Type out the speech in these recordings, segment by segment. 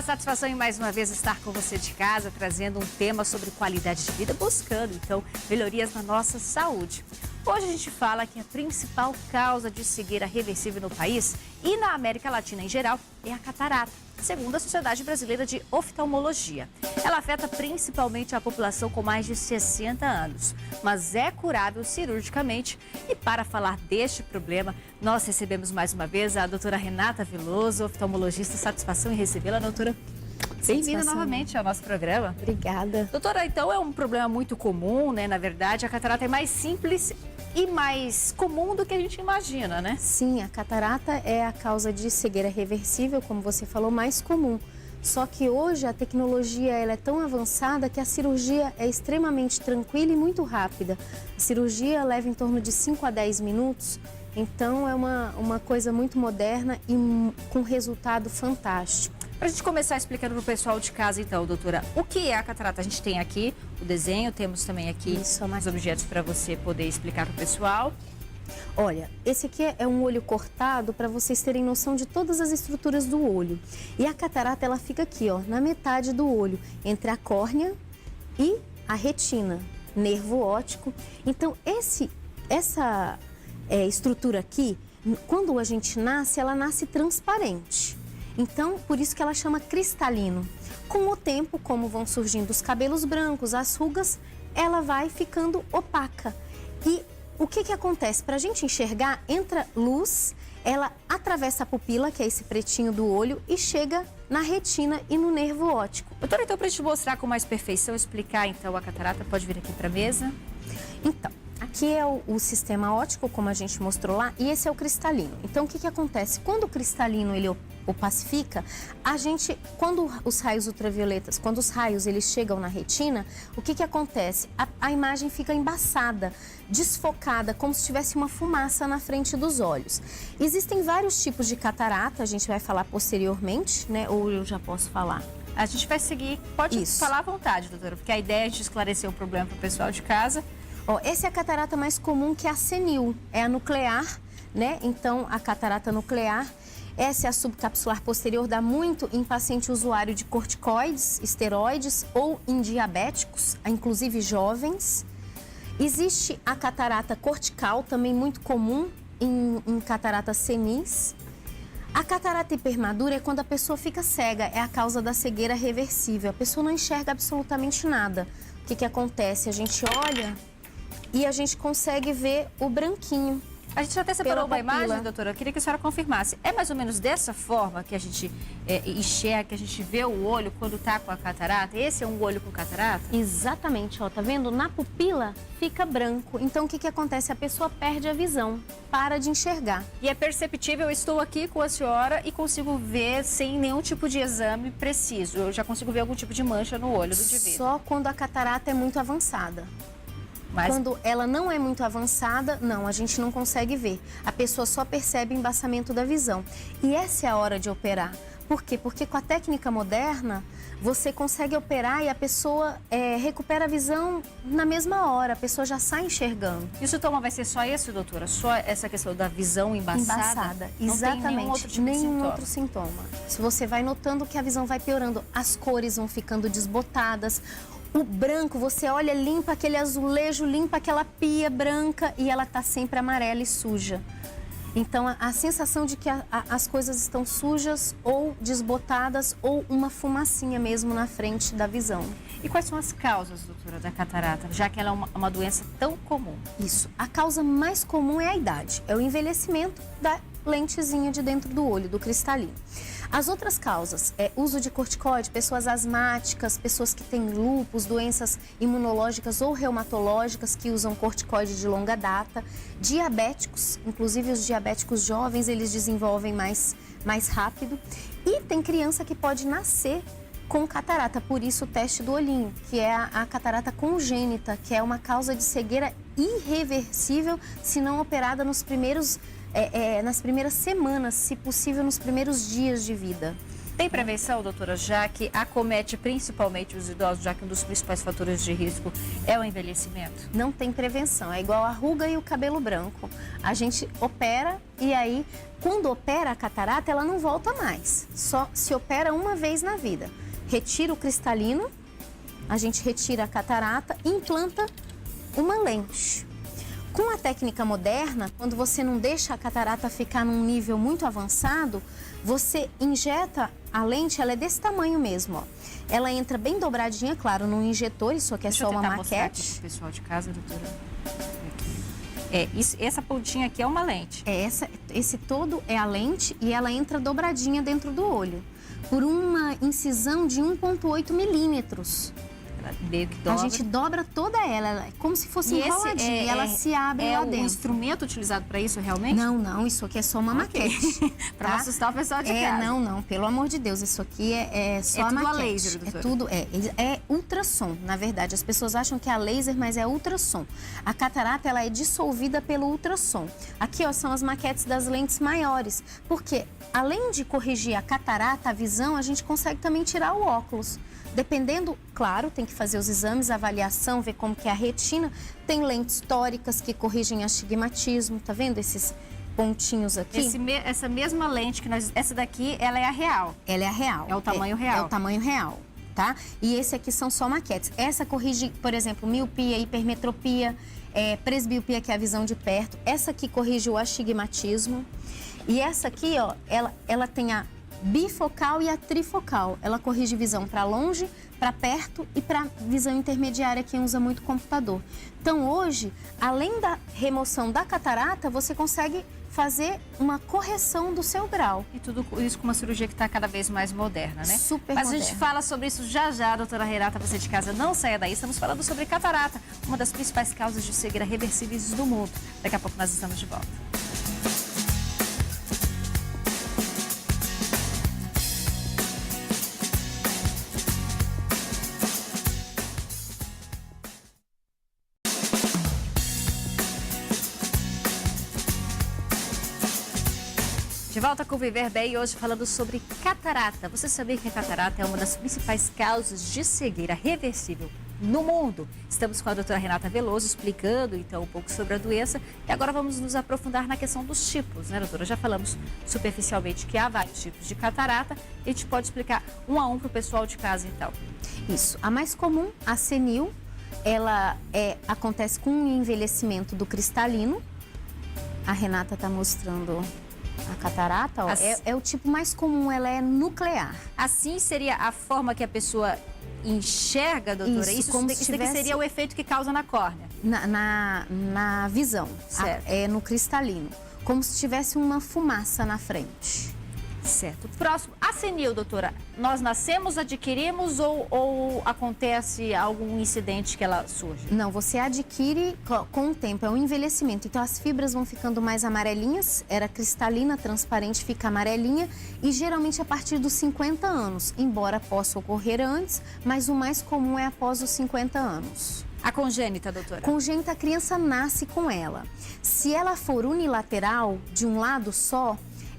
satisfação em mais uma vez estar com você de casa, trazendo um tema sobre qualidade de vida, buscando, então, melhorias na nossa saúde. Hoje a gente fala que a principal causa de cegueira reversível no país e na América Latina em geral é a catarata, segundo a Sociedade Brasileira de Oftalmologia. Ela afeta principalmente a população com mais de 60 anos, mas é curável cirurgicamente. E para falar deste problema, nós recebemos mais uma vez a doutora Renata Veloso, oftalmologista. Satisfação em recebê-la, doutora. Bem-vinda novamente ao nosso programa. Obrigada. Doutora, então é um problema muito comum, né? Na verdade, a catarata é mais simples e mais comum do que a gente imagina, né? Sim, a catarata é a causa de cegueira reversível, como você falou, mais comum. Só que hoje a tecnologia ela é tão avançada que a cirurgia é extremamente tranquila e muito rápida. A cirurgia leva em torno de 5 a 10 minutos, então é uma coisa muito moderna e com resultado fantástico. Para a gente começar explicando para o pessoal de casa, então, doutora, o que é a catarata? A gente tem aqui o desenho, temos também aqui os objetos para você poder explicar para o pessoal. Olha, esse aqui é um olho cortado para vocês terem noção de todas as estruturas do olho. E a catarata, ela fica aqui, ó, na metade do olho, entre a córnea e a retina, nervo óptico. Então, essa estrutura aqui, quando a gente nasce, ela nasce transparente. Então, por isso que ela chama cristalino. Com o tempo, como vão surgindo os cabelos brancos, as rugas, ela vai ficando opaca. E o que acontece? Para a gente enxergar, entra luz, ela atravessa a pupila, que é esse pretinho do olho, e chega na retina e no nervo óptico. Doutora, então, para a gente mostrar com mais perfeição, explicar então a catarata, pode vir aqui para a mesa. Então, aqui é o sistema óptico, como a gente mostrou lá, e esse é o cristalino. Então, o que acontece? Quando o cristalino ele opacifica, quando os raios ultravioletas, quando os raios eles chegam na retina, o que acontece? A imagem fica embaçada, desfocada, como se tivesse uma fumaça na frente dos olhos. Existem vários tipos de catarata, a gente vai falar posteriormente, né? Ou eu já posso falar? A gente vai seguir, pode falar à vontade, doutora, porque a ideia é de esclarecer o problema para o pessoal de casa. Ó, essa é a catarata mais comum, que é a senil, é a nuclear, né? Então, a catarata nuclear, essa é a subcapsular posterior, dá muito em paciente usuário de corticoides, esteroides ou em diabéticos, inclusive jovens. Existe a catarata cortical, também muito comum em catarata senis. A catarata hipermadura é quando a pessoa fica cega, é a causa da cegueira reversível. A pessoa não enxerga absolutamente nada. O que acontece? A gente olha e a gente consegue ver o branquinho. A gente até separou uma imagem, doutora, eu queria que a senhora confirmasse. É mais ou menos dessa forma que a gente enxerga, que a gente vê o olho quando está com a catarata? Esse é um olho com catarata? Exatamente, ó, tá vendo? Na pupila fica branco. Então, o que acontece? A pessoa perde a visão, para de enxergar. E é perceptível, eu estou aqui com a senhora e consigo ver sem nenhum tipo de exame preciso. Eu já consigo ver algum tipo de mancha no olho do indivíduo. Só quando a catarata é muito avançada. Quando ela não é muito avançada, não, a gente não consegue ver. A pessoa só percebe embaçamento da visão. E essa é a hora de operar. Por quê? Porque com a técnica moderna, você consegue operar e a pessoa recupera a visão na mesma hora. A pessoa já sai enxergando. E o sintoma vai ser só esse, doutora? Só essa questão da visão embaçada? Exatamente. Não tem nenhum outro tipo de sintoma? Outro sintoma. Se você vai notando que a visão vai piorando, as cores vão ficando desbotadas. O branco, você olha, limpa aquele azulejo, limpa aquela pia branca e ela está sempre amarela e suja. Então, a sensação de que as coisas estão sujas ou desbotadas ou uma fumacinha mesmo na frente da visão. E quais são as causas, doutora, da catarata, já que ela é uma doença tão comum? Isso. A causa mais comum é a idade, é o envelhecimento da lentezinha de dentro do olho, do cristalino. As outras causas é uso de corticoide, pessoas asmáticas, pessoas que têm lúpus, doenças imunológicas ou reumatológicas que usam corticoide de longa data, diabéticos, inclusive os diabéticos jovens, eles desenvolvem mais rápido. E tem criança que pode nascer com catarata, por isso o teste do olhinho, que é a catarata congênita, que é uma causa de cegueira irreversível se não operada nas primeiras semanas, se possível nos primeiros dias de vida. Tem prevenção, doutora, já que acomete principalmente os idosos, já que um dos principais fatores de risco é o envelhecimento? Não tem prevenção, é igual a ruga e o cabelo branco. A gente opera e aí, quando opera a catarata, ela não volta mais. Só se opera uma vez na vida. Retira o cristalino, a gente retira a catarata e implanta uma lente. Com a técnica moderna, quando você não deixa a catarata ficar num nível muito avançado, você injeta a lente, ela é desse tamanho mesmo, ó. Ela entra bem dobradinha, claro, num injetor, isso aqui é só uma maquete. Aqui pro pessoal de casa, doutora. Essa pontinha aqui é uma lente. Esse todo é a lente e ela entra dobradinha dentro do olho, por uma incisão de 1,8 milímetros. Meio que dobra. A gente dobra toda ela é como se fosse enroladinha e ela se abre lá dentro. É um instrumento utilizado para isso, realmente? Não, isso aqui é só uma maquete. Para não assustar o pessoal de casa. Não, pelo amor de Deus, isso aqui é só a maquete. É tudo a laser, doutora? É tudo, é ultrassom, na verdade. As pessoas acham que é a laser, mas é ultrassom. A catarata, ela é dissolvida pelo ultrassom. Aqui, ó, são as maquetes das lentes maiores, porque além de corrigir a catarata, a visão, a gente consegue também tirar o óculos. Dependendo, claro, tem que fazer os exames, a avaliação, ver como que é a retina. Tem lentes tóricas que corrigem astigmatismo, tá vendo esses pontinhos aqui? Essa mesma lente que essa daqui, ela é a real. Ela é a real. É o tamanho real. É o tamanho real, tá? E esse aqui são só maquetes. Essa corrige, por exemplo, miopia, hipermetropia, presbiopia, que é a visão de perto. Essa aqui corrige o astigmatismo. E essa aqui, ó, ela tem a bifocal e a trifocal. Ela corrige visão para longe, para perto e para visão intermediária, quem usa muito computador. Então, hoje, além da remoção da catarata, você consegue fazer uma correção do seu grau. E tudo isso com uma cirurgia que está cada vez mais moderna, né? Super Mas moderna. A gente fala sobre isso já, doutora Renata, você de casa não saia daí. Estamos falando sobre catarata, uma das principais causas de cegueira reversíveis do mundo. Daqui a pouco nós estamos de volta. De volta com o Viver Bem, hoje falando sobre catarata. Você sabia que a catarata é uma das principais causas de cegueira reversível no mundo? Estamos com a doutora Renata Veloso explicando, então, um pouco sobre a doença. E agora vamos nos aprofundar na questão dos tipos, né, doutora? Já falamos superficialmente que há vários tipos de catarata. A gente pode explicar um a um para o pessoal de casa, então. Isso. A mais comum, a senil, ela acontece com o envelhecimento do cristalino. A Renata está mostrando a catarata, ó, é o tipo mais comum, ela é nuclear. Assim seria a forma que a pessoa enxerga, doutora? Isso como isso daqui seria o efeito que causa na córnea? Na visão, certo. No cristalino, como se tivesse uma fumaça na frente. Certo. Próximo, a senil, doutora, nós nascemos, adquirimos ou acontece algum incidente que ela surge? Não, você adquire com o tempo, é um envelhecimento. Então as fibras vão ficando mais amarelinhas, era cristalina, transparente, fica amarelinha e geralmente a partir dos 50 anos, embora possa ocorrer antes, mas o mais comum é após os 50 anos. A congênita, doutora? Congênita, a criança nasce com ela. Se ela for unilateral, de um lado só,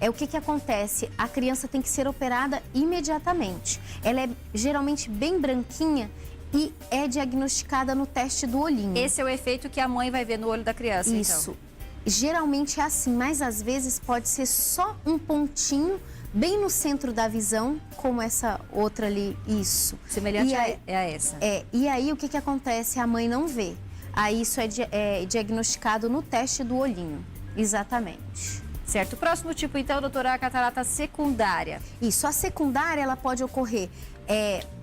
o que acontece? A criança tem que ser operada imediatamente. Ela é geralmente bem branquinha e é diagnosticada no teste do olhinho. Esse é o efeito que a mãe vai ver no olho da criança, Isso. Então. Geralmente é assim, mas às vezes pode ser só um pontinho bem no centro da visão, como essa outra ali, isso. Semelhante a essa. E aí o que acontece? A mãe não vê. Aí isso é diagnosticado no teste do olhinho, exatamente. Certo. O próximo tipo, então, doutora, é a catarata secundária. Isso, a secundária, ela pode ocorrer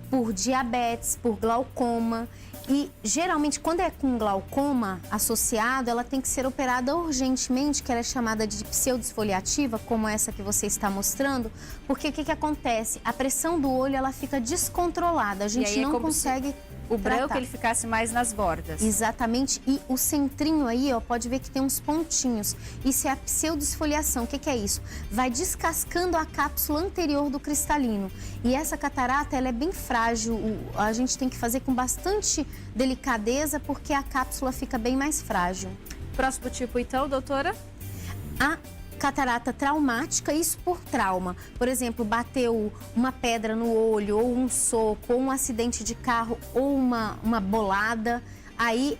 por diabetes, por glaucoma. E, geralmente, quando é com glaucoma associado, ela tem que ser operada urgentemente, que ela é chamada de pseudesfoliativa, como essa que você está mostrando. Porque o que acontece? A pressão do olho, ela fica descontrolada. A gente não consegue... O branco, ele ficasse mais nas bordas. Exatamente. E o centrinho aí, ó, pode ver que tem uns pontinhos. Isso é a pseudesfoliação. O que é isso? Vai descascando a cápsula anterior do cristalino. E essa catarata, ela é bem frágil. A gente tem que fazer com bastante delicadeza, porque a cápsula fica bem mais frágil. Próximo tipo, então, doutora? A catarata traumática, isso por trauma. Por exemplo, bateu uma pedra no olho, ou um soco, ou um acidente de carro, ou uma bolada. Aí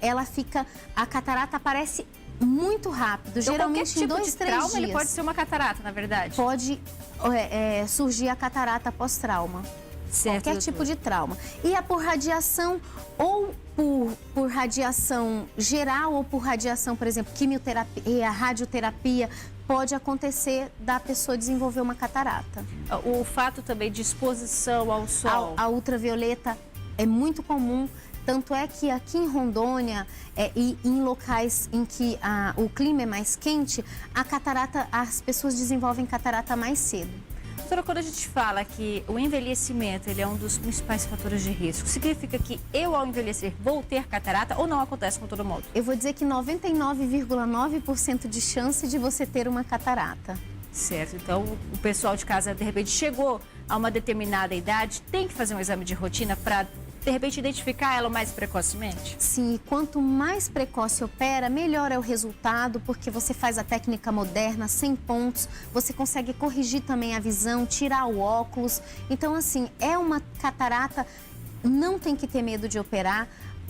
a catarata aparece muito rápido, Então, geralmente em 2, 3 trauma, dias. ele pode ser uma catarata, na verdade? Pode surgir a catarata pós-trauma. Certo, qualquer tipo de trauma. E é por radiação ou por radiação geral ou por radiação, por exemplo, quimioterapia, radioterapia, pode acontecer da pessoa desenvolver uma catarata. O fato também de exposição ao sol. A ultravioleta é muito comum, tanto é que aqui em Rondônia e em locais em que o clima é mais quente, as pessoas desenvolvem catarata mais cedo. Doutora, quando a gente fala que o envelhecimento ele é um dos principais fatores de risco, significa que eu, ao envelhecer, vou ter catarata ou não acontece com todo mundo? Eu vou dizer que 99,9% de chance de você ter uma catarata. Certo, então o pessoal de casa, de repente, chegou a uma determinada idade, tem que fazer um exame de rotina para, de repente, identificar ela mais precocemente? Sim, e quanto mais precoce opera, melhor é o resultado, porque você faz a técnica moderna, 100 pontos, você consegue corrigir também a visão, tirar o óculos. Então, assim, é uma catarata, não tem que ter medo de operar,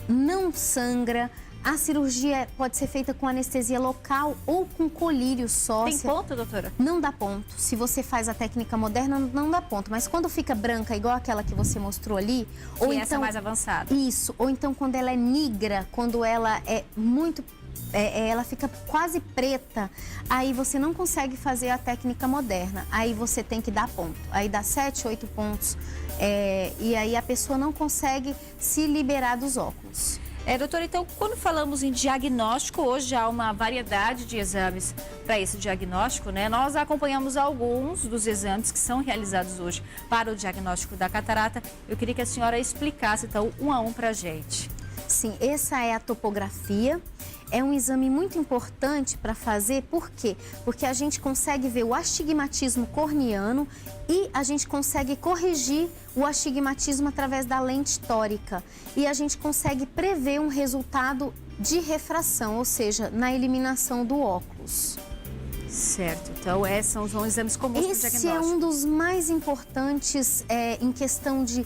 não sangra. A cirurgia pode ser feita com anestesia local ou com colírio só. Tem ponto, doutora? Não dá ponto. Se você faz a técnica moderna, não dá ponto. Mas quando fica branca, igual aquela que você mostrou ali... Ou essa mais avançada. Isso. Ou então quando ela é negra, quando ela é muito... ela fica quase preta, aí você não consegue fazer a técnica moderna. Aí você tem que dar ponto. Aí dá 7, 8 pontos. E aí a pessoa não consegue se liberar dos óculos. Doutora, então, quando falamos em diagnóstico, hoje há uma variedade de exames para esse diagnóstico, né? Nós acompanhamos alguns dos exames que são realizados hoje para o diagnóstico da catarata. Eu queria que a senhora explicasse, então, um a um para a gente. Sim, essa é a topografia. É um exame muito importante para fazer, por quê? Porque a gente consegue ver o astigmatismo corneano e a gente consegue corrigir o astigmatismo através da lente tórica. E a gente consegue prever um resultado de refração, ou seja, na eliminação do óculos. Certo, então esses são os exames comuns do diagnóstico. Esse é um dos mais importantes em questão de...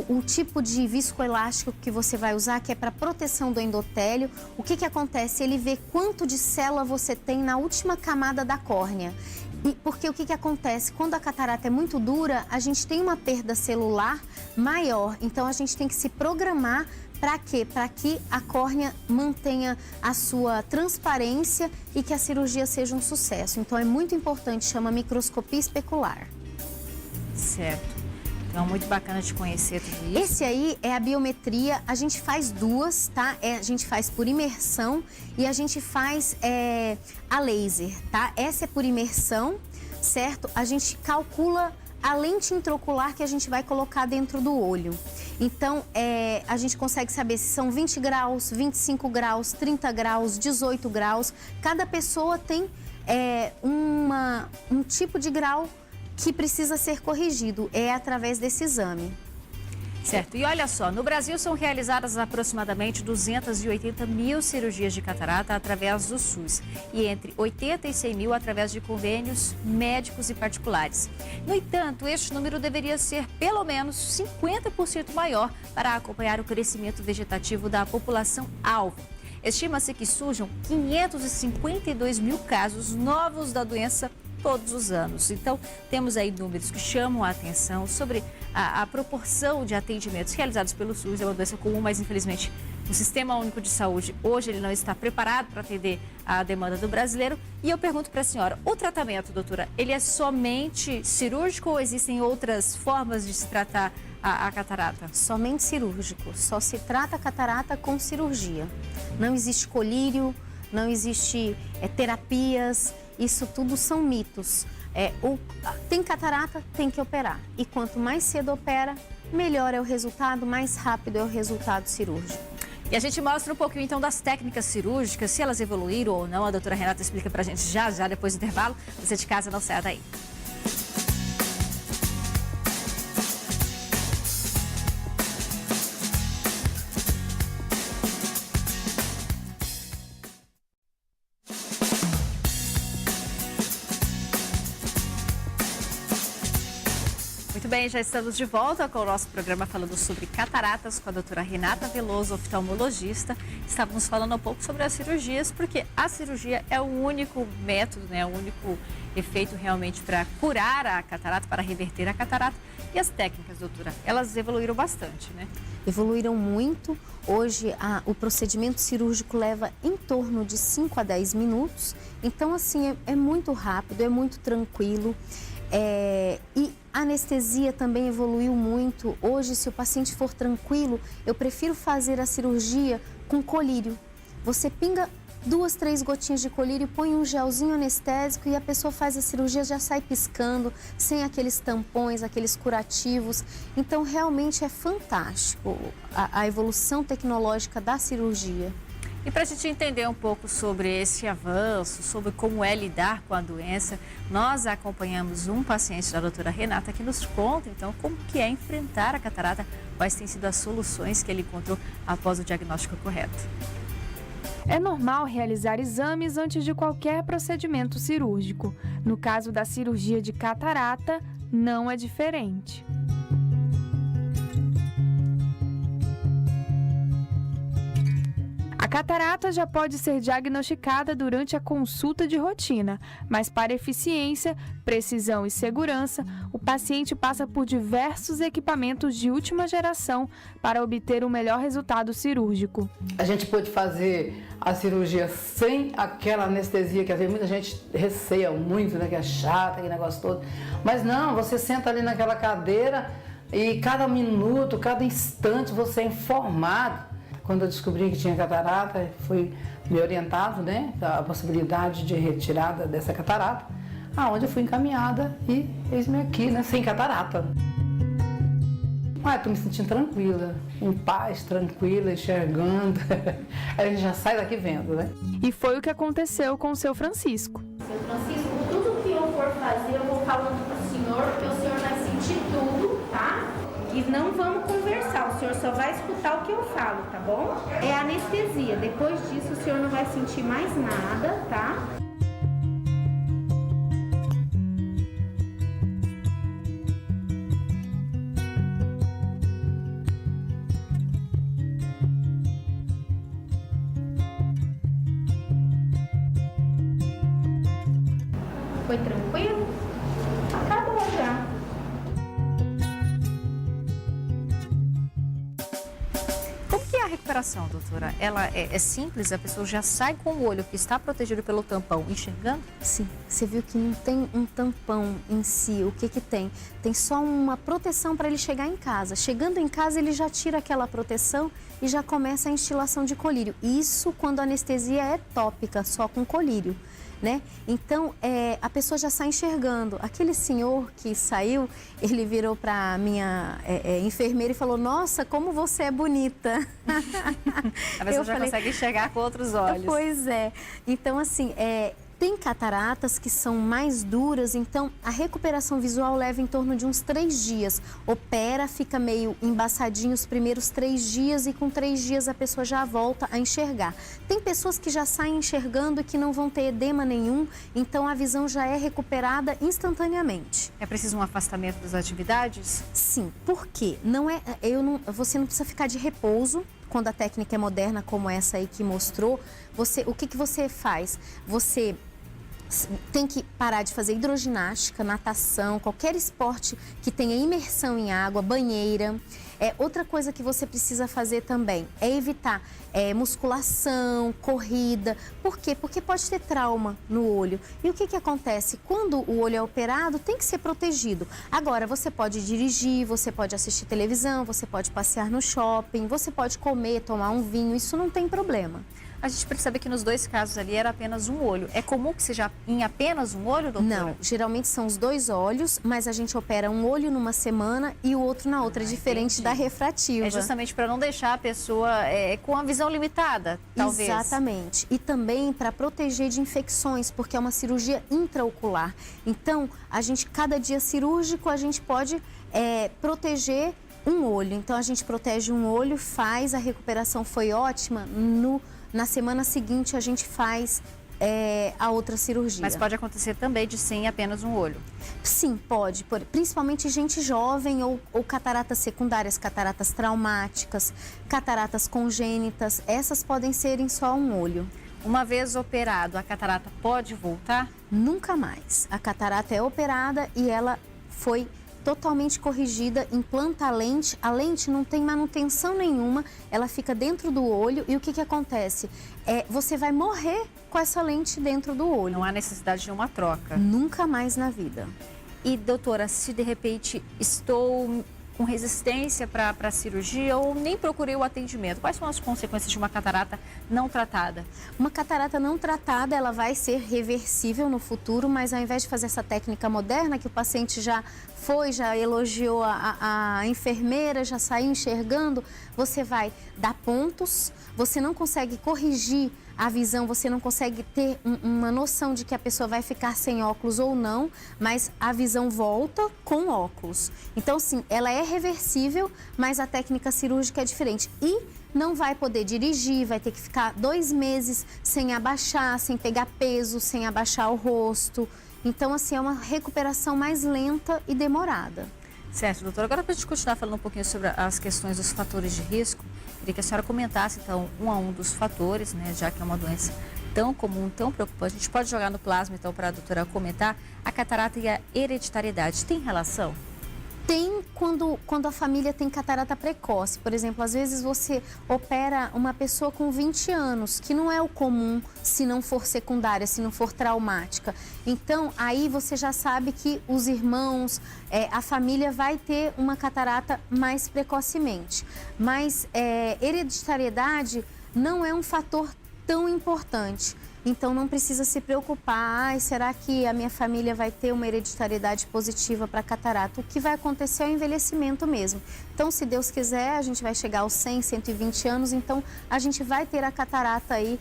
O tipo de viscoelástico que você vai usar, que é para proteção do endotélio. O que acontece? Ele vê quanto de célula você tem na última camada da córnea. Porque o que acontece? Quando a catarata é muito dura, a gente tem uma perda celular maior. Então, a gente tem que se programar para quê? Para que a córnea mantenha a sua transparência e que a cirurgia seja um sucesso. Então, é muito importante, chama microscopia especular. Certo. Então, muito bacana de conhecer tudo isso. Esse aí é a biometria, a gente faz duas, tá? A gente faz por imersão e a gente faz a laser, tá? Essa é por imersão, certo? A gente calcula a lente intraocular que a gente vai colocar dentro do olho. Então, a gente consegue saber se são 20 graus, 25 graus, 30 graus, 18 graus. Cada pessoa tem um tipo de grau que precisa ser corrigido, através desse exame. Certo, e olha só, no Brasil são realizadas aproximadamente 280 mil cirurgias de catarata através do SUS e entre 80 e 100 mil através de convênios médicos e particulares. No entanto, este número deveria ser pelo menos 50% maior para acompanhar o crescimento vegetativo da população-alvo. Estima-se que surjam 552 mil casos novos da doença todos os anos. Então, temos aí números que chamam a atenção sobre a proporção de atendimentos realizados pelo SUS. É uma doença comum, mas infelizmente o Sistema Único de Saúde hoje ele não está preparado para atender a demanda do brasileiro. E eu pergunto para a senhora, o tratamento, doutora, ele é somente cirúrgico ou existem outras formas de se tratar a catarata? Somente cirúrgico, só se trata a catarata com cirurgia. Não existe colírio, não existe terapias. Isso tudo são mitos. Tem catarata, tem que operar. E quanto mais cedo opera, melhor é o resultado, mais rápido é o resultado cirúrgico. E a gente mostra um pouquinho, então, das técnicas cirúrgicas, se elas evoluíram ou não. A doutora Renata explica pra gente já depois do intervalo. Você de casa, não saia daí. bem, já estamos de volta com o nosso programa falando sobre cataratas com a doutora Renata Veloso, oftalmologista. Estávamos falando um pouco sobre as cirurgias, porque a cirurgia é o único método, né, o único efeito realmente para curar a catarata, para reverter a catarata. E as técnicas, doutora, elas evoluíram bastante, né? Evoluíram muito. Hoje, o procedimento cirúrgico leva em torno de 5 a 10 minutos. Então, assim, é muito rápido, é muito tranquilo. E a anestesia também evoluiu muito. Hoje, se o paciente for tranquilo, eu prefiro fazer a cirurgia com colírio. Você pinga 2, 3 gotinhas de colírio, põe um gelzinho anestésico e a pessoa faz a cirurgia, já sai piscando, sem aqueles tampões, aqueles curativos. Então, realmente é fantástico a evolução tecnológica da cirurgia. E para a gente entender um pouco sobre esse avanço, sobre como é lidar com a doença, nós acompanhamos um paciente da doutora Renata que nos conta, então, como que é enfrentar a catarata, quais têm sido as soluções que ele encontrou após o diagnóstico correto. É normal realizar exames antes de qualquer procedimento cirúrgico. No caso da cirurgia de catarata, não é diferente. A catarata já pode ser diagnosticada durante a consulta de rotina, mas para eficiência, precisão e segurança, o paciente passa por diversos equipamentos de última geração para obter o melhor resultado cirúrgico. A gente pode fazer a cirurgia sem aquela anestesia que às vezes muita gente receia muito, né, que é chata, aquele negócio todo. Mas não, você senta ali naquela cadeira e cada minuto, cada instante você é informado. Quando eu descobri que tinha catarata, fui me orientado, né, a possibilidade de retirada dessa catarata, aonde eu fui encaminhada e eis-me aqui, né, sem catarata. Estou me sentindo tranquila, em paz, tranquila, enxergando. A gente já sai daqui vendo, né? E foi o que aconteceu com o seu Francisco. Seu Francisco, tudo que eu for fazer, eu vou falando para o senhor, porque o senhor vai sentir tudo, tá? E não vamos conversar, o senhor só vai escutar o que eu falo, tá bom? É anestesia, depois disso o senhor não vai sentir mais nada, tá? Foi tranquilo? Acabou já. Como que é a recuperação, doutora? Ela é simples? A pessoa já sai com o olho que está protegido pelo tampão, enxergando? Sim, você viu que não tem um tampão em si. O que que tem? Tem só uma proteção para ele chegar em casa. Chegando em casa, ele já tira aquela proteção e já começa a instilação de colírio. Isso quando a anestesia é tópica, só com colírio, né? Então, a pessoa já sai enxergando. Aquele senhor que saiu, ele virou para minha enfermeira e falou: nossa, como você é bonita. A pessoa já consegue enxergar com outros olhos. Pois é. Então, assim, tem cataratas que são mais duras, então a recuperação visual leva em torno de uns 3 dias. Opera, fica meio embaçadinho os primeiros 3 dias e com 3 dias a pessoa já volta a enxergar. Tem pessoas que já saem enxergando e que não vão ter edema nenhum, então a visão já é recuperada instantaneamente. É preciso um afastamento das atividades? Sim, por quê? Você não precisa ficar de repouso. Quando a técnica é moderna, como essa aí que mostrou, o que você faz? Você tem que parar de fazer hidroginástica, natação, qualquer esporte que tenha imersão em água, banheira. Outra coisa que você precisa fazer também é evitar musculação, corrida. Por quê? Porque pode ter trauma no olho. E o que acontece? Quando o olho é operado, tem que ser protegido. Agora, você pode dirigir, você pode assistir televisão, você pode passear no shopping, você pode comer, tomar um vinho, isso não tem problema. A gente percebe que nos 2 casos ali era apenas um olho. É comum que seja em apenas um olho, doutora? Não, geralmente são os 2 olhos, mas a gente opera um olho numa semana e o outro na outra, diferente da refrativa. É justamente para não deixar a pessoa com a visão limitada, talvez. Exatamente. E também para proteger de infecções, porque é uma cirurgia intraocular. Então, cada dia cirúrgico, a gente pode proteger um olho. Então, a gente protege um olho, faz, a recuperação foi ótima, na semana seguinte, a gente faz a outra cirurgia. Mas pode acontecer também de sim apenas um olho. Sim, pode. Principalmente gente jovem ou cataratas secundárias, cataratas traumáticas, cataratas congênitas. Essas podem ser em só um olho. Uma vez operado, a catarata pode voltar? Nunca mais. A catarata é operada e ela foi totalmente corrigida, implanta a lente não tem manutenção nenhuma, ela fica dentro do olho e o que acontece? Você vai morrer com essa lente dentro do olho. Não há necessidade de uma troca. Nunca mais na vida. E doutora, se de repente estou com resistência para a cirurgia ou nem procurei o atendimento, quais são as consequências de uma catarata não tratada? Uma catarata não tratada, ela vai ser reversível no futuro, mas ao invés de fazer essa técnica moderna, que o paciente já elogiou a enfermeira, já saiu enxergando, você vai dar pontos, você não consegue corrigir a visão, você não consegue ter uma noção de que a pessoa vai ficar sem óculos ou não, mas a visão volta com óculos. Então, sim, ela é reversível, mas a técnica cirúrgica é diferente. E não vai poder dirigir, vai ter que ficar 2 meses sem abaixar, sem pegar peso, sem abaixar o rosto. Então, assim, é uma recuperação mais lenta e demorada. Certo, doutora. Agora, para a gente continuar falando um pouquinho sobre as questões dos fatores de risco, queria que a senhora comentasse, então, um a um dos fatores, né, já que é uma doença tão comum, tão preocupante. A gente pode jogar no plasma, então, para a doutora comentar, a catarata e a hereditariedade. Tem relação? Tem quando a família tem catarata precoce. Por exemplo, às vezes você opera uma pessoa com 20 anos, que não é o comum se não for secundária, se não for traumática. Então, aí você já sabe que os irmãos, a família vai ter uma catarata mais precocemente. Mas hereditariedade não é um fator tão importante. Então, não precisa se preocupar, será que a minha família vai ter uma hereditariedade positiva para catarata? O que vai acontecer é o envelhecimento mesmo. Então, se Deus quiser, a gente vai chegar aos 100, 120 anos, então a gente vai ter a catarata aí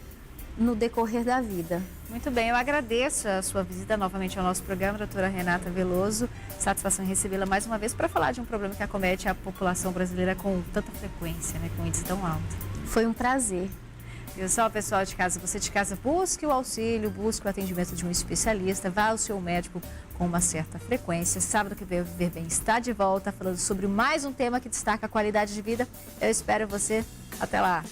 no decorrer da vida. Muito bem, eu agradeço a sua visita novamente ao nosso programa, doutora Renata Veloso. Satisfação em recebê-la mais uma vez para falar de um problema que acomete a população brasileira com tanta frequência, né, com um índice tão alto. Foi um prazer. Viu só, pessoal de casa, você de casa busque o auxílio, busque o atendimento de um especialista, vá ao seu médico com uma certa frequência. Sábado que vem o Viver Bem está de volta, falando sobre mais um tema que destaca a qualidade de vida. Eu espero você. Até lá!